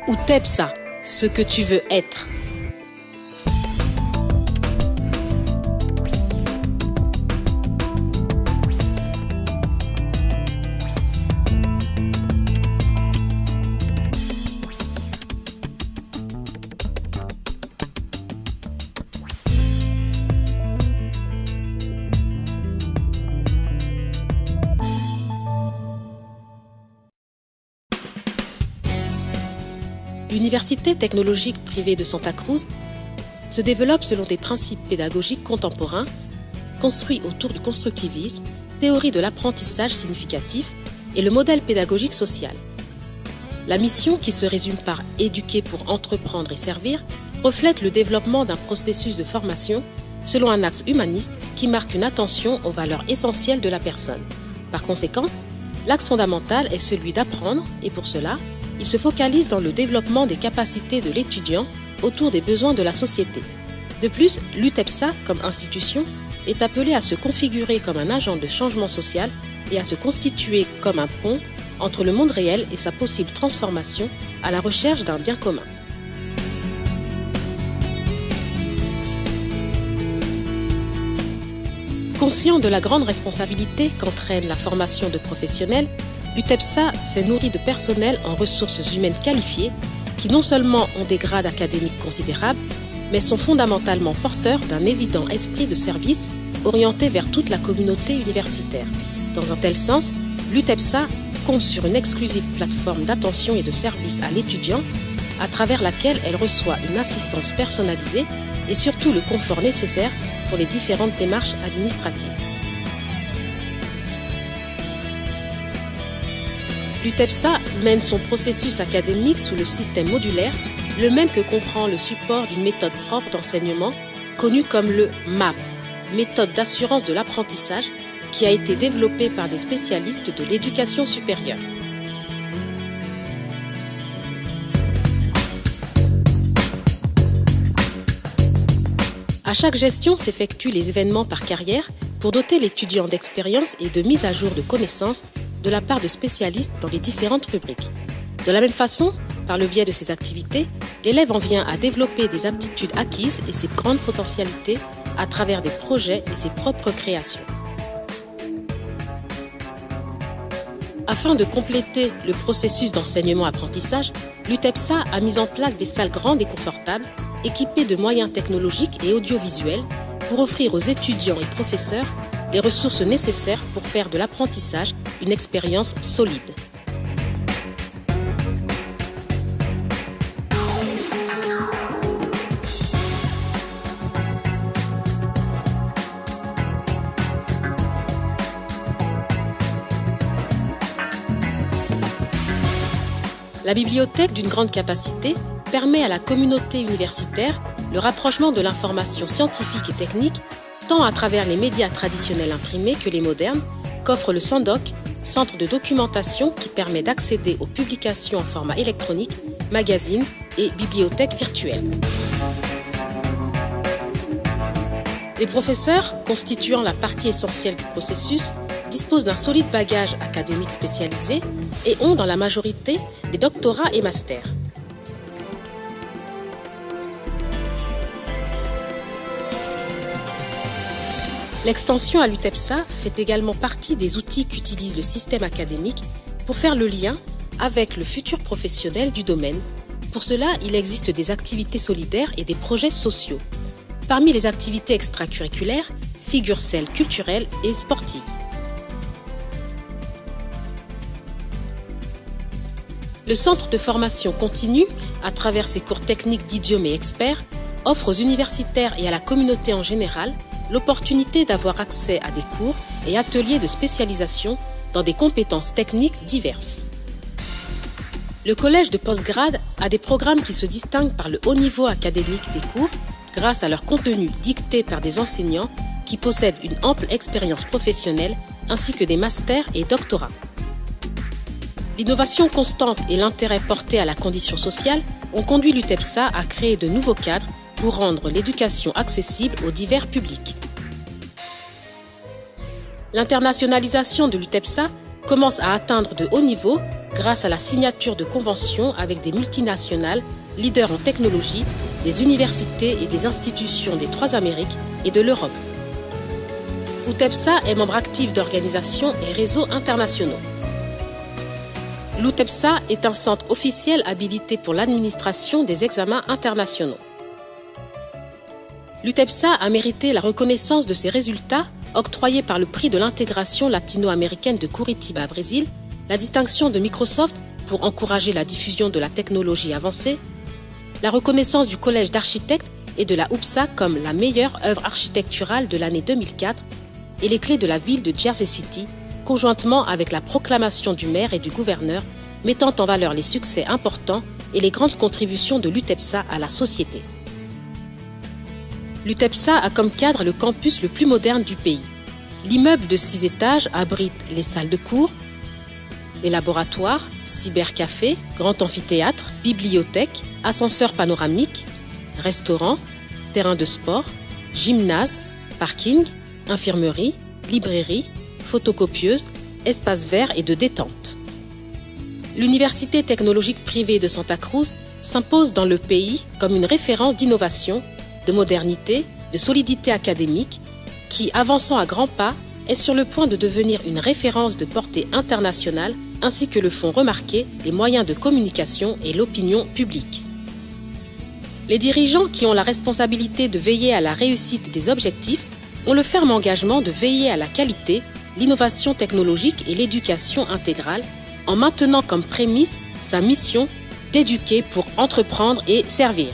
UTEPSA, ce que tu veux être. L'Université technologique privée de Santa Cruz se développe selon des principes pédagogiques contemporains construits autour du constructivisme, théorie de l'apprentissage significatif et le modèle pédagogique social. La mission, qui se résume par « éduquer pour entreprendre et servir », reflète le développement d'un processus de formation selon un axe humaniste qui marque une attention aux valeurs essentielles de la personne. Par conséquent, l'axe fondamental est celui d'apprendre et pour cela, il se focalise dans le développement des capacités de l'étudiant autour des besoins de la société. De plus, l'UTEPSA, comme institution, est appelée à se configurer comme un agent de changement social et à se constituer comme un pont entre le monde réel et sa possible transformation à la recherche d'un bien commun. Conscient de la grande responsabilité qu'entraîne la formation de professionnels, l'UTEPSA s'est nourri de personnel en ressources humaines qualifiées qui non seulement ont des grades académiques considérables, mais sont fondamentalement porteurs d'un évident esprit de service orienté vers toute la communauté universitaire. Dans un tel sens, l'UTEPSA compte sur une exclusive plateforme d'attention et de service à l'étudiant à travers laquelle elle reçoit une assistance personnalisée et surtout le confort nécessaire pour les différentes démarches administratives. L'UTEPSA mène son processus académique sous le système modulaire, le même que comprend le support d'une méthode propre d'enseignement, connue comme le MAP, méthode d'assurance de l'apprentissage, qui a été développée par des spécialistes de l'éducation supérieure. À chaque gestion s'effectuent les événements par carrière pour doter l'étudiant d'expérience et de mise à jour de connaissances de la part de spécialistes dans les différentes rubriques. De la même façon, par le biais de ces activités, l'élève en vient à développer des aptitudes acquises et ses grandes potentialités à travers des projets et ses propres créations. Afin de compléter le processus d'enseignement-apprentissage, l'UTEPSA a mis en place des salles grandes et confortables, équipées de moyens technologiques et audiovisuels pour offrir aux étudiants et professeurs les ressources nécessaires pour faire de l'apprentissage une expérience solide. La bibliothèque d'une grande capacité permet à la communauté universitaire le rapprochement de l'information scientifique et technique tant à travers les médias traditionnels imprimés que les modernes, qu'offre le Sandoc, centre de documentation qui permet d'accéder aux publications en format électronique, magazines et bibliothèques virtuelles. Les professeurs, constituant la partie essentielle du processus, disposent d'un solide bagage académique spécialisé et ont dans la majorité des doctorats et masters. L'extension à l'UTEPSA fait également partie des outils qu'utilise le système académique pour faire le lien avec le futur professionnel du domaine. Pour cela, il existe des activités solidaires et des projets sociaux. Parmi les activités extracurriculaires figurent celles culturelles et sportives. Le centre de formation continue, à travers ses cours techniques d'idiomes et experts, offre aux universitaires et à la communauté en général l'opportunité d'avoir accès à des cours et ateliers de spécialisation dans des compétences techniques diverses. Le collège de postgrade a des programmes qui se distinguent par le haut niveau académique des cours grâce à leur contenu dicté par des enseignants qui possèdent une ample expérience professionnelle ainsi que des masters et doctorats. L'innovation constante et l'intérêt porté à la condition sociale ont conduit l'UTEPSA à créer de nouveaux cadres pour rendre l'éducation accessible aux divers publics. L'internationalisation de l'UTEPSA commence à atteindre de hauts niveaux grâce à la signature de conventions avec des multinationales, leaders en technologie, des universités et des institutions des 3 Amériques et de l'Europe. UTEPSA est membre actif d'organisations et réseaux internationaux. L'UTEPSA est un centre officiel habilité pour l'administration des examens internationaux. L'UTEPSA a mérité la reconnaissance de ses résultats octroyés par le prix de l'intégration latino-américaine de Curitiba, Brésil, la distinction de Microsoft pour encourager la diffusion de la technologie avancée, la reconnaissance du Collège d'architectes et de la UPSA comme la meilleure œuvre architecturale de l'année 2004 et les clés de la ville de Jersey City, conjointement avec la proclamation du maire et du gouverneur mettant en valeur les succès importants et les grandes contributions de l'UTEPSA à la société. L'UTEPSA a comme cadre le campus le plus moderne du pays. L'immeuble de 6 étages abrite les salles de cours, les laboratoires, cybercafé, grand amphithéâtre, bibliothèque, ascenseur panoramique, restaurant, terrain de sport, gymnase, parking, infirmerie, librairie, photocopieuse, espace vert et de détente. L'Université technologique privée de Santa Cruz s'impose dans le pays comme une référence d'innovation, de modernité, de solidité académique, qui, avançant à grands pas, est sur le point de devenir une référence de portée internationale, ainsi que le font remarquer les moyens de communication et l'opinion publique. Les dirigeants qui ont la responsabilité de veiller à la réussite des objectifs ont le ferme engagement de veiller à la qualité, l'innovation technologique et l'éducation intégrale, en maintenant comme prémisse sa mission d'éduquer pour entreprendre et servir.